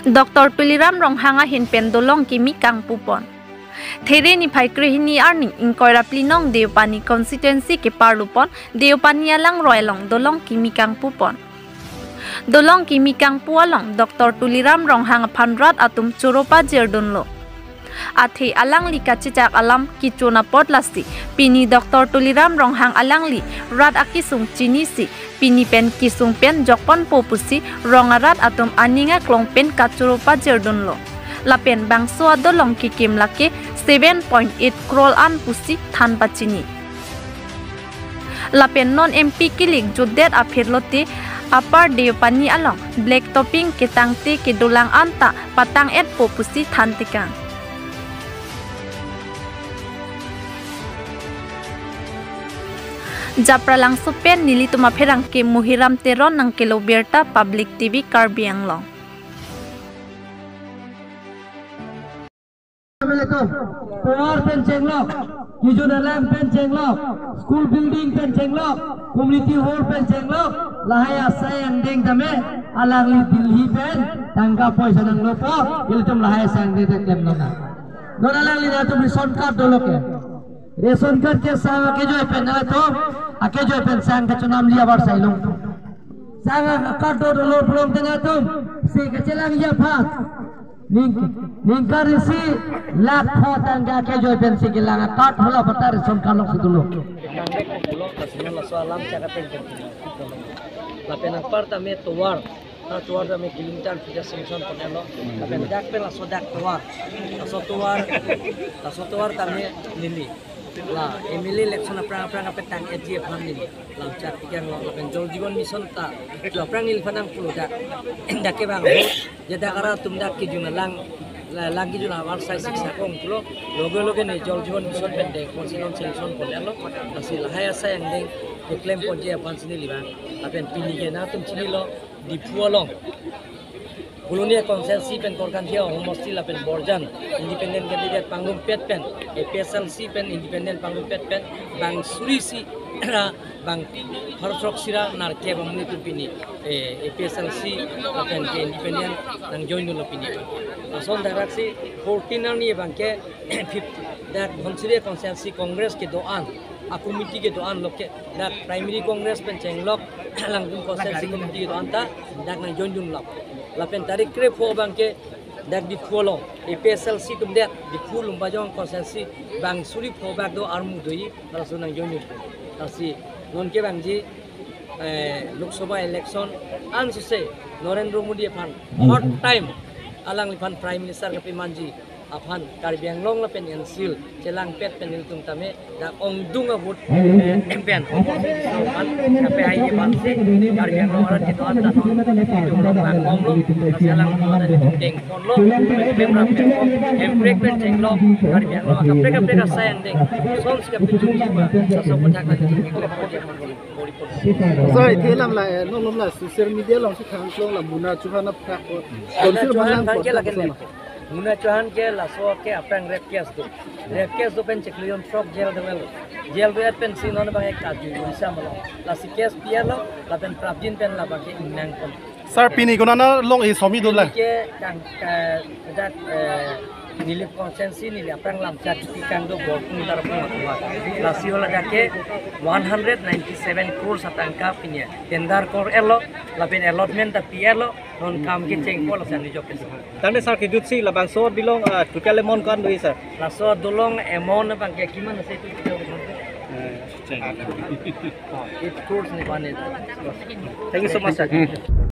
Dr. Tuliram Ronghanga hin pendolong kimi kang pupon. There ni phai krehini arning inkoira plinong Deopani constituency ke parlupon Deopani alang royalong dolong kimi kang pupon. Dolong kimi kang pualong Dr. Tuliram Ronghanga phanrat atum choropa jerdunlo. Athi alang li kachicak alam kichuna potlasi pini Dr. Tuliram Ronghang alangli rat akisung chinisi pini pen kisung pen jokpon popusi rongarat atum aninga klongpen kachurupa jerdunlo lapen bangso dolong kikim lake 7.8 crore an pusi than pachini lapen non MP kilik judet aphirlote Upper Deopani along black topping kitangti kidulang anta patang et popusi thantikang Japra lang supen nili tumaperang ke Muhiram Teron ng Kiloberta Public TV Karbi Anglong. Tower pen cenglok, Kijudalam pen cenglok, school building pen cenglok, community hall pen cenglok, lahaya sayang deng tame, alang li dilhi pen, tangka poisa nang lopo, iltum lahaya sayang deng kem nona. Nona alang li natum reson card dolo ke. Ration card के सांग के जो पेन है तो आके जो पेन सांग का चुनाव लिया बार साइलों सांग कार्ड दो लोग प्रॉम तंगा तुम सी के चलांग या फात निंकर सी लाख हो तंगा के जो पेन सी के लांगा कार्ड होला बता रेशन कार्ड लोग सितुलो soalam cara penting lapen aparta me tuar tuar da me kilometer fija sanction panelo lapen dak pen la sodak tuar tame lili la emili election aprang apetang etf hamni la chat tigang lo lapen jol jigon mission ta lo aprang il fanang puludak dake bang jeda kara tumdak ki juna lagi juna awal sai siksa kong tulo logo ne jol jigon mission pendek konsinon selection panelo asil haya sayang deng claim ponje apan sini liba apen pini ke na tum chini lo di pualong Bulunia konsensi pen korkan dia homosti la pen borjan independent candidate panggung pet pen PSLC pen independent panggung pet pen bang surisi bang harusok sira narke bamuni tu pini PSLC pen independent nang join dulu pini son daraksi 14 ni bang ke 5 dak konsider konsensi kongres ke doan committee ke doan loke dak primary congress pen cenglok langkung konsensi committee ke doan ta dak nang join dulu lapen tarik kre fo bangke dak di follow PSLC tum dak di full umbajong konsensi bang suri fo bag do armu doi kalau sunang joni kasi non ke bangji Lok Sabha election an suse Narendra Modi aphan hot time alang lipan prime minister ke pimanji aphan Karbi Anglong la pen ensil celang pet pen iltung tame da ongdung abut pen an kape ai ban se Karbi Anglong rat itu anta jumlah bang omlo celang ada deng konlo pemram emprek pen cenglo Karbi Anglong kape sayang deng sons kape jumlah sosok pencak Sorry, telam la nolom la social media long si khang long la muna chuhana phak ko konsir banang ke la Muna Chauhan ke laso ke apang rep case do pen cheklion trop jail do pen sinon bang ek aju isa malo la si case pialo la pen prabjin pen la baki nang kon sir pini gunana long e somi do la ke kang dak nilip konsensi nili apang lam chat kang do borkung dar pun la si hola dake 197 crore satangka pinya tendar kor elo la pen allotment ta pielo non kam ki cheng ko la sani job pesa Tanda sar ki dutsi la bang so dilong total amount kan doi sir. La so dolong amount bang ke kiman se tu kita it crores ni bane. Thank you so much sir.